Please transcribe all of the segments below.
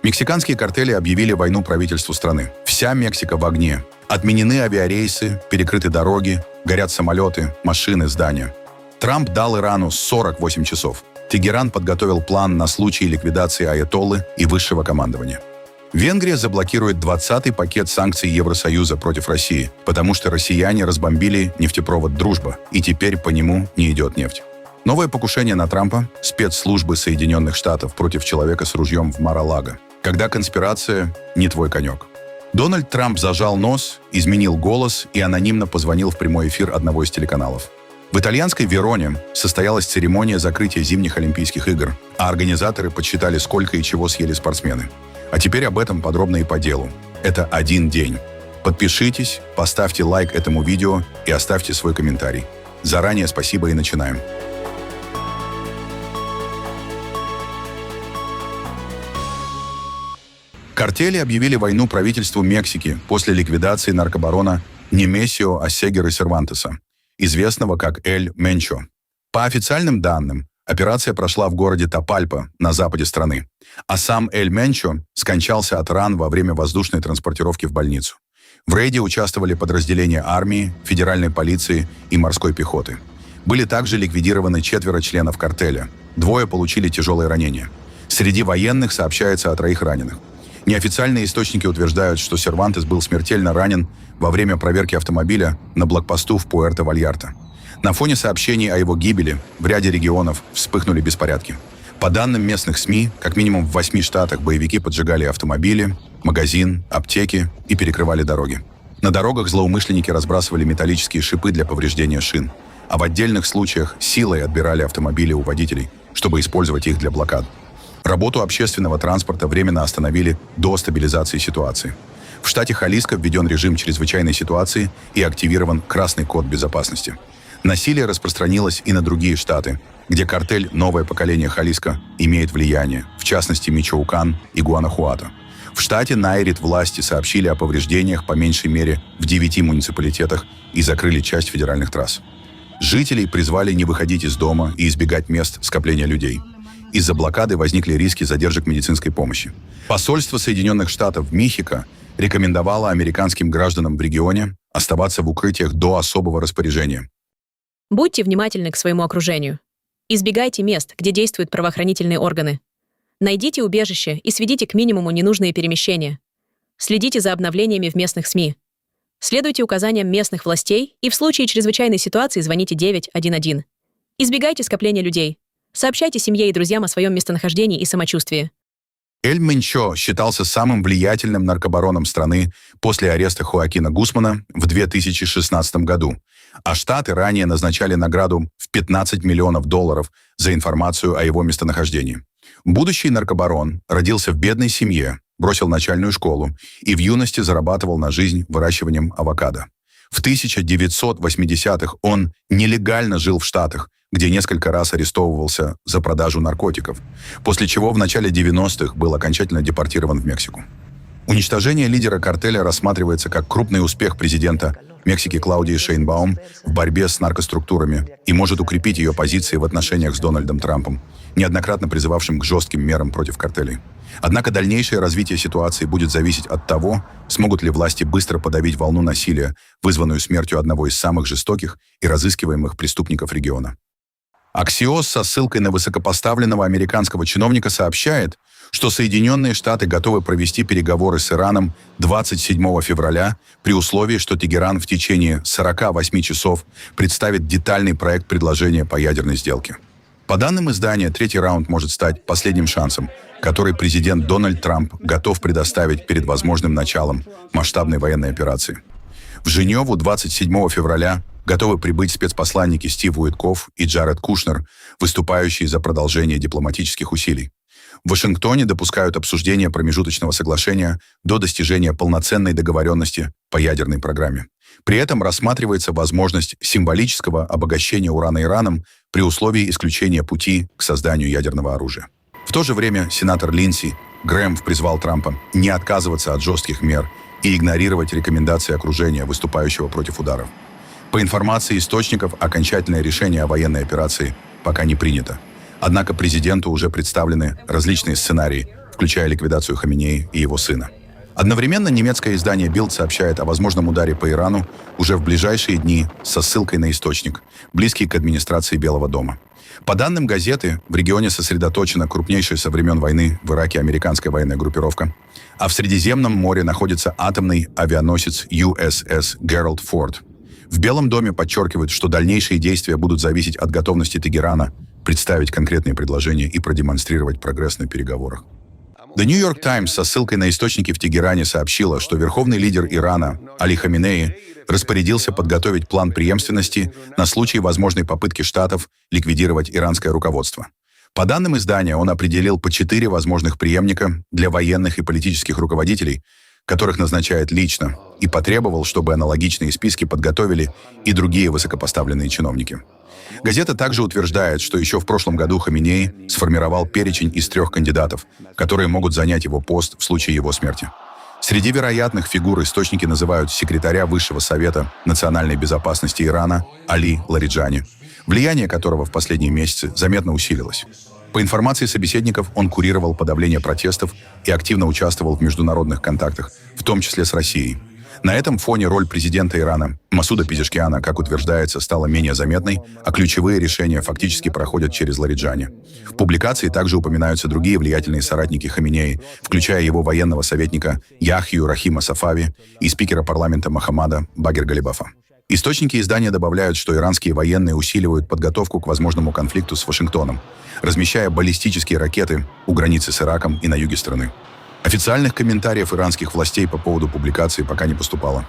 Мексиканские картели объявили войну правительству страны. Вся Мексика в огне. Отменены авиарейсы, перекрыты дороги, горят самолеты, машины, здания. Трамп дал Ирану 48 часов. Тегеран подготовил план на случай ликвидации аятоллы и высшего командования. Венгрия заблокирует 20-й пакет санкций Евросоюза против России, потому что россияне разбомбили нефтепровод «Дружба», и теперь по нему не идет нефть. Новое покушение на Трампа – спецслужбы Соединенных Штатов против человека с ружьем в Мар-а-Лаго. Когда конспирация не твой конек. Дональд Трамп зажал нос, изменил голос и анонимно позвонил в прямой эфир одного из телеканалов. В итальянской Вероне состоялась церемония закрытия зимних Олимпийских игр, а организаторы подсчитали, сколько и чего съели спортсмены. А теперь об этом подробно и по делу. Это один день. Подпишитесь, поставьте лайк этому видео и оставьте свой комментарий. Заранее спасибо и начинаем. Картели объявили войну правительству Мексики после ликвидации наркобарона Немесио Осегера Сервантеса, известного как Эль Менчо. По официальным данным, операция прошла в городе Тапальпа на западе страны, а сам Эль Менчо скончался от ран во время воздушной транспортировки в больницу. В рейде участвовали подразделения армии, федеральной полиции и морской пехоты. Были также ликвидированы 4 членов картеля, 2 получили тяжелые ранения. Среди военных сообщается о 3 раненых. Неофициальные источники утверждают, что Сервантес был смертельно ранен во время проверки автомобиля на блокпосту в Пуэрто-Вальярта. На фоне сообщений о его гибели в ряде регионов вспыхнули беспорядки. По данным местных СМИ, как минимум в 8 штатах боевики поджигали автомобили, магазин, аптеки и перекрывали дороги. На дорогах злоумышленники разбрасывали металлические шипы для повреждения шин, а в отдельных случаях силой отбирали автомобили у водителей, чтобы использовать их для блокад. Работу общественного транспорта временно остановили до стабилизации ситуации. В штате Халиско введен режим чрезвычайной ситуации и активирован красный код безопасности. Насилие распространилось и на другие штаты, где картель «Новое поколение Халиско» имеет влияние, в частности Мичоакан и Гуанахуато. В штате Найрит власти сообщили о повреждениях по меньшей мере в 9 муниципалитетах и закрыли часть федеральных трасс. Жителей призвали не выходить из дома и избегать мест скопления людей. Из-за блокады возникли риски задержек медицинской помощи. Посольство Соединенных Штатов в Мехико рекомендовало американским гражданам в регионе оставаться в укрытиях до особого распоряжения. Будьте внимательны к своему окружению. Избегайте мест, где действуют правоохранительные органы. Найдите убежище и сведите к минимуму ненужные перемещения. Следите за обновлениями в местных СМИ. Следуйте указаниям местных властей и в случае чрезвычайной ситуации звоните 911. Избегайте скопления людей. Сообщайте семье и друзьям о своем местонахождении и самочувствии. Эль Менчо считался самым влиятельным наркобароном страны после ареста Хоакина Гусмана в 2016 году, а Штаты ранее назначали награду в $15 миллионов за информацию о его местонахождении. Будущий наркобарон родился в бедной семье, бросил начальную школу и в юности зарабатывал на жизнь выращиванием авокадо. В 1980-х он нелегально жил в Штатах, где несколько раз арестовывался за продажу наркотиков, после чего в начале 90-х был окончательно депортирован в Мексику. Уничтожение лидера картеля рассматривается как крупный успех президента Мексики Клаудии Шейнбаум в борьбе с наркоструктурами и может укрепить ее позиции в отношениях с Дональдом Трампом, неоднократно призывавшим к жестким мерам против картелей. Однако дальнейшее развитие ситуации будет зависеть от того, смогут ли власти быстро подавить волну насилия, вызванную смертью одного из самых жестоких и разыскиваемых преступников региона. Axios со ссылкой на высокопоставленного американского чиновника сообщает, что Соединенные Штаты готовы провести переговоры с Ираном 27 февраля при условии, что Тегеран в течение 48 часов представит детальный проект предложения по ядерной сделке. По данным издания, третий раунд может стать последним шансом, который президент Дональд Трамп готов предоставить перед возможным началом масштабной военной операции. В Женеву 27 февраля готовы прибыть спецпосланники Стив Уиткофф и Джаред Кушнер, выступающие за продолжение дипломатических усилий. В Вашингтоне допускают обсуждение промежуточного соглашения до достижения полноценной договоренности по ядерной программе. При этом рассматривается возможность символического обогащения урана Ираном при условии исключения пути к созданию ядерного оружия. В то же время сенатор Линдси Грэм призвал Трампа не отказываться от жестких мер и игнорировать рекомендации окружения, выступающего против ударов. По информации источников, окончательное решение о военной операции пока не принято. Однако президенту уже представлены различные сценарии, включая ликвидацию Хаминеи и его сына. Одновременно немецкое издание Bild сообщает о возможном ударе по Ирану уже в ближайшие дни со ссылкой на источник, близкий к администрации Белого дома. По данным газеты, в регионе сосредоточена крупнейшая со времен войны в Ираке американская военная группировка, а в Средиземном море находится атомный авианосец USS Gerald Ford. В Белом доме подчеркивают, что дальнейшие действия будут зависеть от готовности Тегерана представить конкретные предложения и продемонстрировать прогресс на переговорах. The New York Times со ссылкой на источники в Тегеране сообщила, что верховный лидер Ирана Али Хаминеи распорядился подготовить план преемственности на случай возможной попытки Штатов ликвидировать иранское руководство. По данным издания, он определил по 4 возможных преемника для военных и политических руководителей, которых назначает лично, и потребовал, чтобы аналогичные списки подготовили и другие высокопоставленные чиновники. Газета также утверждает, что еще в прошлом году Хаминеи сформировал перечень из 3 кандидатов, которые могут занять его пост в случае его смерти. Среди вероятных фигур источники называют секретаря Высшего совета национальной безопасности Ирана Али Лариджани, влияние которого в последние месяцы заметно усилилось. По информации собеседников, он курировал подавление протестов и активно участвовал в международных контактах, в том числе с Россией. На этом фоне роль президента Ирана Масуда Пезешкиана, как утверждается, стала менее заметной, а ключевые решения фактически проходят через Лариджани. В публикации также упоминаются другие влиятельные соратники Хаминеи, включая его военного советника Яхью Рахима Сафави и спикера парламента Мохаммада Багир Галибафа. Источники издания добавляют, что иранские военные усиливают подготовку к возможному конфликту с Вашингтоном, размещая баллистические ракеты у границы с Ираком и на юге страны. Официальных комментариев иранских властей по поводу публикации пока не поступало.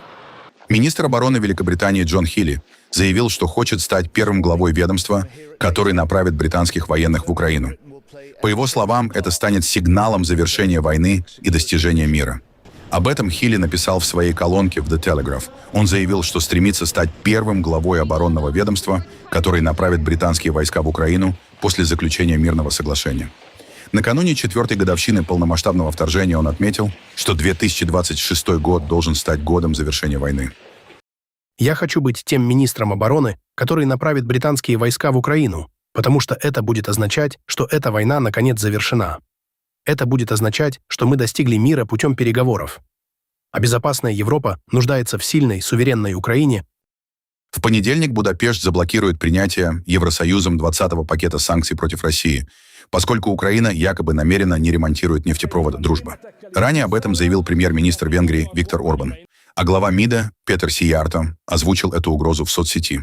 Министр обороны Великобритании Джон Хилли заявил, что хочет стать первым главой ведомства, который направит британских военных в Украину. По его словам, это станет сигналом завершения войны и достижения мира. Об этом Хилли написал в своей колонке в The Telegraph. Он заявил, что стремится стать первым главой оборонного ведомства, который направит британские войска в Украину после заключения мирного соглашения. Накануне 4-й годовщины полномасштабного вторжения он отметил, что 2026 год должен стать годом завершения войны. «Я хочу быть тем министром обороны, который направит британские войска в Украину, потому что это будет означать, что эта война наконец завершена. Это будет означать, что мы достигли мира путем переговоров. А безопасная Европа нуждается в сильной, суверенной Украине». В понедельник Будапешт заблокирует принятие Евросоюзом 20-го пакета санкций против России, поскольку Украина якобы намеренно не ремонтирует нефтепровод «Дружба». Ранее об этом заявил премьер-министр Венгрии Виктор Орбан, а глава МИДа Петер Сиярто озвучил эту угрозу в соцсети.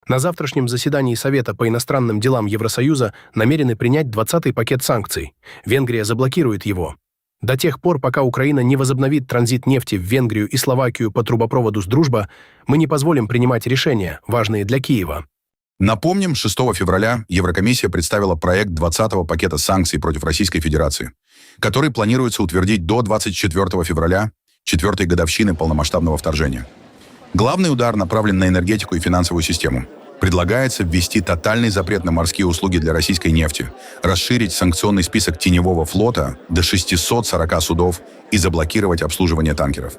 На завтрашнем заседании Совета по иностранным делам Евросоюза намерены принять 20-й пакет санкций. Венгрия заблокирует его. До тех пор, пока Украина не возобновит транзит нефти в Венгрию и Словакию по трубопроводу с «Дружба», мы не позволим принимать решения, важные для Киева. Напомним, 6 февраля Еврокомиссия представила проект 20-го пакета санкций против Российской Федерации, который планируется утвердить до 24 февраля, 4-й годовщины полномасштабного вторжения. Главный удар направлен на энергетику и финансовую систему. Предлагается ввести тотальный запрет на морские услуги для российской нефти, расширить санкционный список теневого флота до 640 судов и заблокировать обслуживание танкеров.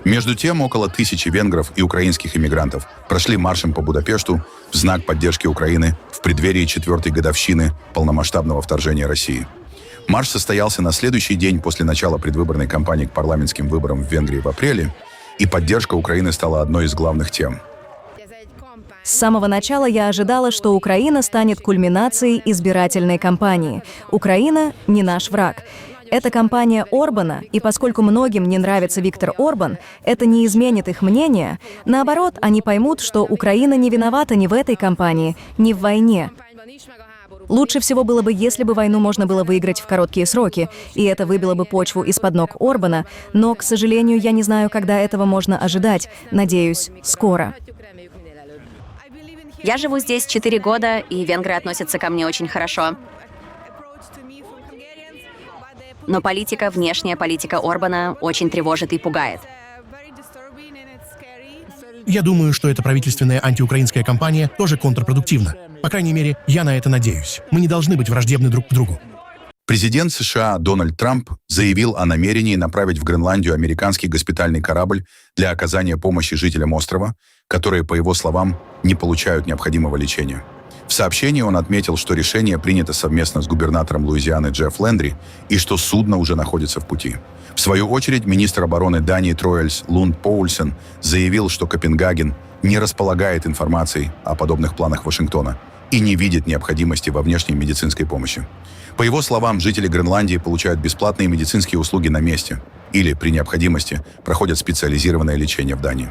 Между тем, около 1000 венгров и украинских иммигрантов прошли маршем по Будапешту в знак поддержки Украины в преддверии 4-й годовщины полномасштабного вторжения России. Марш состоялся на следующий день после начала предвыборной кампании к парламентским выборам в Венгрии в апреле, и поддержка Украины стала одной из главных тем. С самого начала я ожидала, что Украина станет кульминацией избирательной кампании. Украина не наш враг. Это кампания Орбана, и поскольку многим не нравится Виктор Орбан, это не изменит их мнение. Наоборот, они поймут, что Украина не виновата ни в этой кампании, ни в войне. Лучше всего было бы, если бы войну можно было выиграть в короткие сроки, и это выбило бы почву из-под ног Орбана, но, к сожалению, я не знаю, когда этого можно ожидать. Надеюсь, скоро. Я живу здесь 4 года, и венгры относятся ко мне очень хорошо. Но внешняя политика Орбана очень тревожит и пугает. Я думаю, что эта правительственная антиукраинская кампания тоже контрпродуктивна. По крайней мере, я на это надеюсь. Мы не должны быть враждебны друг к другу. Президент США Дональд Трамп заявил о намерении направить в Гренландию американский госпитальный корабль для оказания помощи жителям острова, которые, по его словам, не получают необходимого лечения. В В сообщении он отметил, что решение принято совместно с губернатором Луизианы Джефф Лендри и что судно уже находится в пути. В свою очередь, министр обороны Дании Троэльс Лунд Поульсен заявил, что Копенгаген не располагает информацией о подобных планах Вашингтона и не видит необходимости во внешней медицинской помощи. По его словам, жители Гренландии получают бесплатные медицинские услуги на месте или, при необходимости, проходят специализированное лечение в Дании.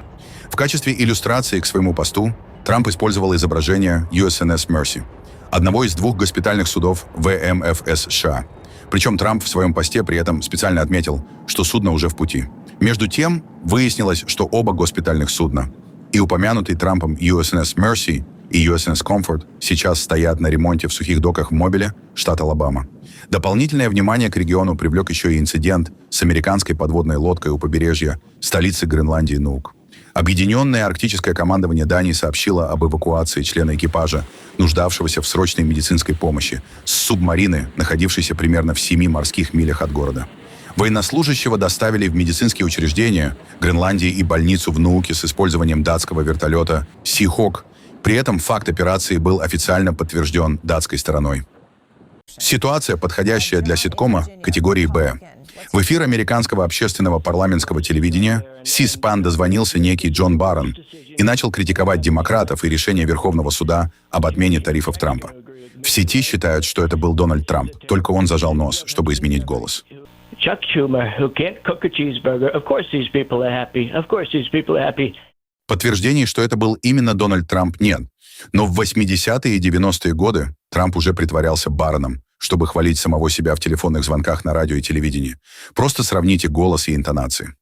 В качестве иллюстрации к своему посту Трамп использовал изображение USNS Mercy, одного из двух госпитальных судов ВМФС США. Причем Трамп в своем посте при этом специально отметил, что судно уже в пути. Между тем, выяснилось, что оба госпитальных судна, и упомянутый Трампом USNS Mercy и USNS Comfort, сейчас стоят на ремонте в сухих доках в Мобиле, штат Алабама. Дополнительное внимание к региону привлек еще и инцидент с американской подводной лодкой у побережья столицы Гренландии Нуук. Объединенное арктическое командование Дании сообщило об эвакуации члена экипажа, нуждавшегося в срочной медицинской помощи, с субмарины, находившейся примерно в 7 морских милях от города. Военнослужащего доставили в медицинские учреждения Гренландии и больницу в Нууке с использованием датского вертолета Seahawk. При этом факт операции был официально подтвержден датской стороной. Ситуация, подходящая для ситкома категории «Б». В эфир американского общественного парламентского телевидения C-SPAN дозвонился некий Джон Баррон и начал критиковать демократов и решение Верховного суда об отмене тарифов Трампа. В сети считают, что это был Дональд Трамп, только он зажал нос, чтобы изменить голос. Chuck Schumer, who can't cook a cheeseburger. Of course these people are happy. Of course these people are happy. Подтверждений, что это был именно Дональд Трамп, нет. Но в 80-е и 90-е годы Трамп уже притворялся Барроном, чтобы хвалить самого себя в телефонных звонках на радио и телевидении. Просто сравните голос и интонации.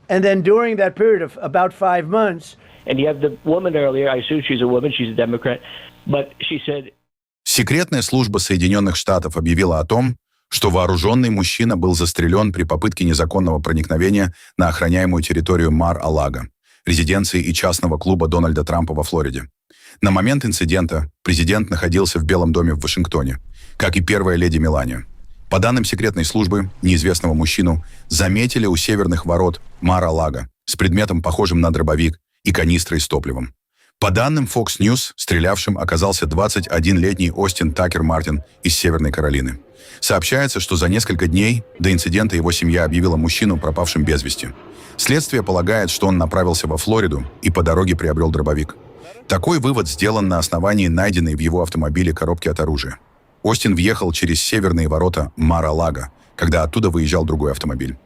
And then during that period of about 5 months, And you have the woman earlier, I assume she's a woman, she's a Democrat, but she said... Секретная служба Соединенных Штатов объявила о том, что вооруженный мужчина был застрелен при попытке незаконного проникновения на охраняемую территорию Мар-а-Лаго, резиденции и частного клуба Дональда Трампа во Флориде. На момент инцидента президент находился в Белом доме в Вашингтоне, как и первая леди Мелания. По данным секретной службы, неизвестного мужчину заметили у северных ворот Мар-а-Лаго с предметом, похожим на дробовик, и канистрой с топливом. По данным Fox News, стрелявшим оказался 21-летний Остин Такер Мартин из Северной Каролины. Сообщается, что за несколько дней до инцидента его семья объявила мужчину пропавшим без вести. Следствие полагает, что он направился во Флориду и по дороге приобрел дробовик. Такой вывод сделан на основании найденной в его автомобиле коробки от оружия. Остин въехал через северные ворота Мар-а-Лаго, когда оттуда выезжал другой автомобиль.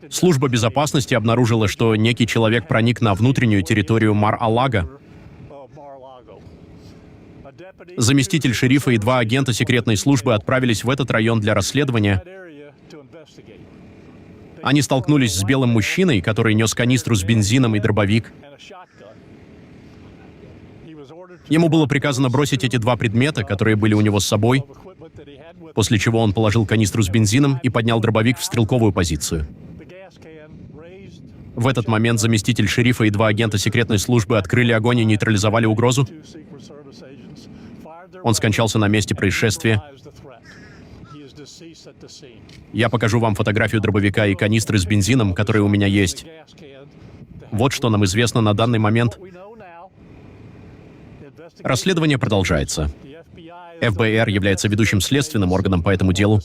Служба безопасности обнаружила, что некий человек проник на внутреннюю территорию Мар-а-Лаго. Заместитель шерифа и 2 агента секретной службы отправились в этот район для расследования. Они столкнулись с белым мужчиной, который нес канистру с бензином и дробовик. Ему было приказано бросить эти 2 предмета, которые были у него с собой, после чего он положил канистру с бензином и поднял дробовик в стрелковую позицию. В этот момент заместитель шерифа и 2 агента секретной службы открыли огонь и нейтрализовали угрозу. Он скончался на месте происшествия. Я покажу вам фотографию дробовика и канистры с бензином, которые у меня есть. Вот что нам известно на данный момент. Расследование продолжается. ФБР является ведущим следственным органом по этому делу.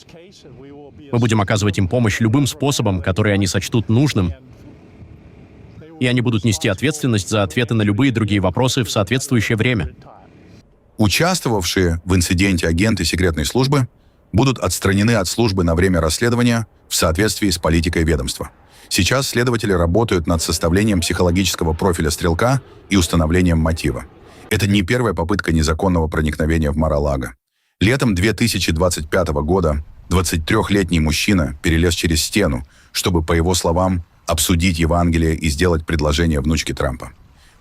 Мы будем оказывать им помощь любым способом, который они сочтут нужным. И они будут нести ответственность за ответы на любые другие вопросы в соответствующее время. Участвовавшие в инциденте агенты секретной службы будут отстранены от службы на время расследования в соответствии с политикой ведомства. Сейчас следователи работают над составлением психологического профиля стрелка и установлением мотива. Это не первая попытка незаконного проникновения в Мар-а-Лаго. Летом 2025 года 23-летний мужчина перелез через стену, чтобы, по его словам, обсудить Евангелие и сделать предложение внучке Трампа.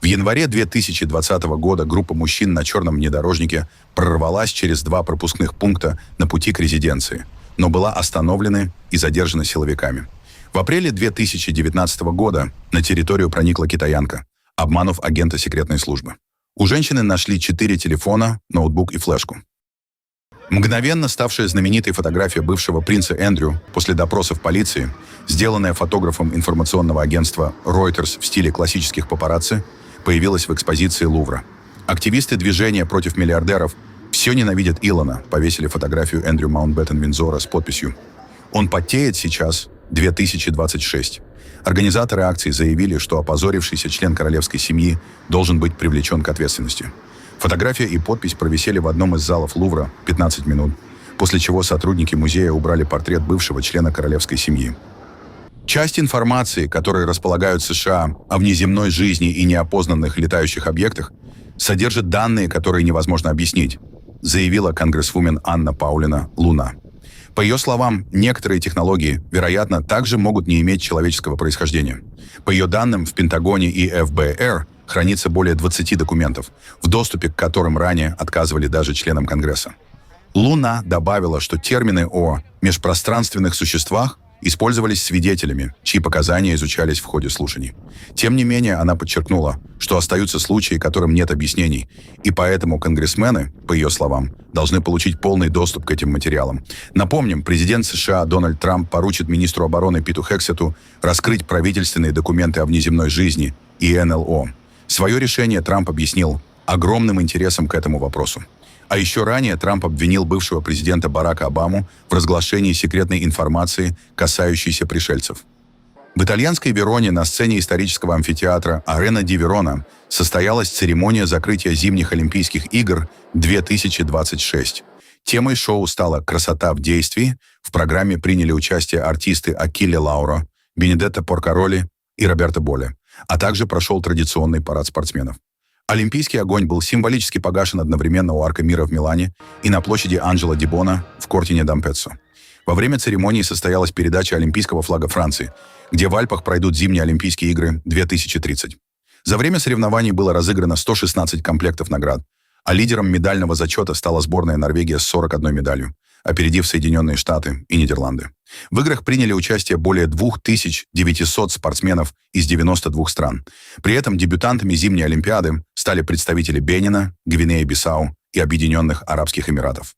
В январе 2020 года группа мужчин на черном внедорожнике прорвалась через 2 пропускных пункта на пути к резиденции, но была остановлена и задержана силовиками. В апреле 2019 года на территорию проникла китаянка, обманув агента секретной службы. У женщины нашли 4 телефона, ноутбук и флешку. Мгновенно ставшая знаменитой фотография бывшего принца Эндрю после допросов полиции, сделанная фотографом информационного агентства Reuters в стиле классических папарацци, появилась в экспозиции Лувра. Активисты движения против миллиардеров все ненавидят Илона, повесили фотографию Эндрю Маунтбеттен-Виндзора с подписью «Он потеет сейчас, 2026». Организаторы акции заявили, что опозорившийся член королевской семьи должен быть привлечен к ответственности. Фотография и подпись провисели в одном из залов Лувра 15 минут, после чего сотрудники музея убрали портрет бывшего члена королевской семьи. Часть информации, которой располагают США о внеземной жизни и неопознанных летающих объектах, содержит данные, которые невозможно объяснить, заявила конгрессвумен Анна Паулина Луна. По ее словам, некоторые технологии, вероятно, также могут не иметь человеческого происхождения. По ее данным, в Пентагоне и ФБР хранится более 20 документов, в доступе к которым ранее отказывали даже членам Конгресса. Луна добавила, что термины о межпространственных существах использовались свидетелями, чьи показания изучались в ходе слушаний. Тем не менее, она подчеркнула, что остаются случаи, которым нет объяснений, и поэтому конгрессмены, по ее словам, должны получить полный доступ к этим материалам. Напомним, президент США Дональд Трамп поручит министру обороны Питу Хексету раскрыть правительственные документы о внеземной жизни и НЛО. Свое решение Трамп объяснил огромным интересом к этому вопросу. А еще ранее Трамп обвинил бывшего президента Барака Обаму в разглашении секретной информации, касающейся пришельцев. В итальянской Вероне на сцене исторического амфитеатра Арена ди Верона состоялась церемония закрытия зимних Олимпийских игр 2026. Темой шоу стала «Красота в действии». В программе приняли участие артисты Акиле Лауро, Бенедетто Поркароли и Роберто Боле, а также прошел традиционный парад спортсменов. Олимпийский огонь был символически погашен одновременно у Арка Мира в Милане и на площади Анджело ди Бона в Кортине д'Ампеццо. Во время церемонии состоялась передача олимпийского флага Франции, где в Альпах пройдут зимние Олимпийские игры 2030. За время соревнований было разыграно 116 комплектов наград, а лидером медального зачета стала сборная Норвегии с 41 медалью, опередив Соединенные Штаты и Нидерланды. В играх приняли участие более 2900 спортсменов из 92 стран. При этом дебютантами зимней Олимпиады стали представители Бенина, Гвинеи-Бисау и Объединенных Арабских Эмиратов.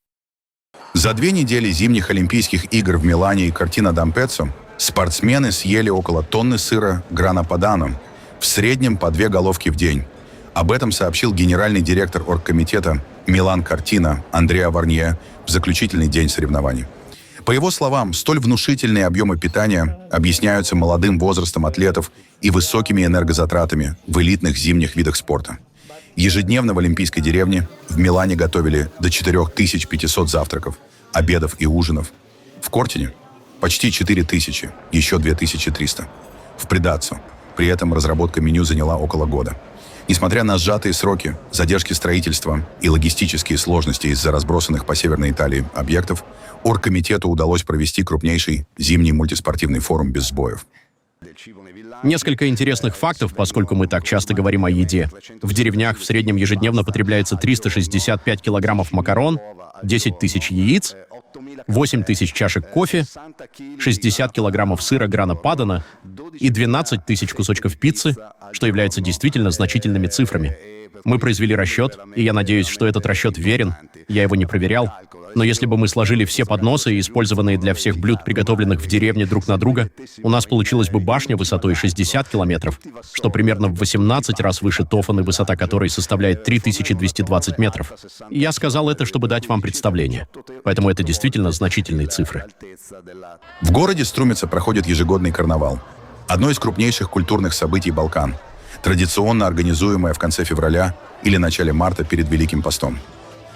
За 2 недели зимних Олимпийских игр в Милане и Кортино д'Ампеццо спортсмены съели около тонны сыра Грана Падано, в среднем по 2 головки в день. Об этом сообщил генеральный директор оргкомитета Милан Кортино Андреа Варнье в заключительный день соревнований. По его словам, столь внушительные объемы питания объясняются молодым возрастом атлетов и высокими энергозатратами в элитных зимних видах спорта. Ежедневно в Олимпийской деревне в Милане готовили до 4500 завтраков, обедов и ужинов. В Кортине почти 4000, еще 2300. В Предаццо при этом разработка меню заняла около года. Несмотря на сжатые сроки, задержки строительства и логистические сложности из-за разбросанных по Северной Италии объектов, оргкомитету удалось провести крупнейший зимний мультиспортивный форум без сбоев. Несколько интересных фактов, поскольку мы так часто говорим о еде. В деревнях в среднем ежедневно потребляется 365 килограммов макарон, 10 тысяч яиц, 8 тысяч чашек кофе, 60 килограммов сыра Грана Падано и 12 тысяч кусочков пиццы, что является действительно значительными цифрами. Мы произвели расчет, и я надеюсь, что этот расчет верен. Я его не проверял. Но если бы мы сложили все подносы, использованные для всех блюд, приготовленных в деревне друг на друга, у нас получилась бы башня высотой 60 километров, что примерно в 18 раз выше Тофаны, высота которой составляет 3220 метров. Я сказал это, чтобы дать вам представление. Поэтому это действительно значительные цифры. В городе Струмица проходит ежегодный карнавал. Одно из крупнейших культурных событий Балкан, традиционно организуемое в конце февраля или начале марта перед Великим постом.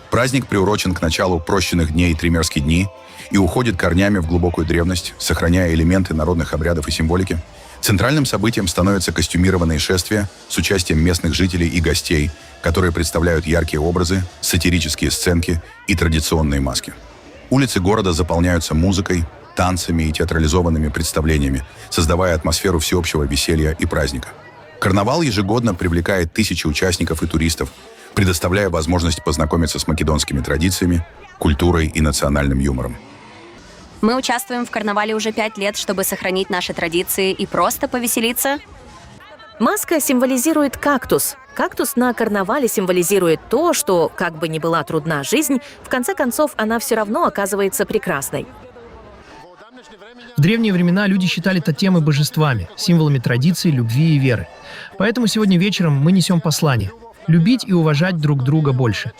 Праздник приурочен к началу прощенных дней Тримерские дни и уходит корнями в глубокую древность, сохраняя элементы народных обрядов и символики. Центральным событием становятся костюмированные шествия с участием местных жителей и гостей, которые представляют яркие образы, сатирические сценки и традиционные маски. Улицы города заполняются музыкой, танцами и театрализованными представлениями, создавая атмосферу всеобщего веселья и праздника. Карнавал ежегодно привлекает тысячи участников и туристов, предоставляя возможность познакомиться с македонскими традициями, культурой и национальным юмором. Мы участвуем в карнавале уже 5 лет, чтобы сохранить наши традиции и просто повеселиться. Маска символизирует кактус. Кактус на карнавале символизирует то, что, как бы ни была трудна жизнь, в конце концов она все равно оказывается прекрасной. В древние времена люди считали тотемы божествами, символами традиций, любви и веры. Поэтому сегодня вечером мы несем послание. любить и уважать друг друга больше.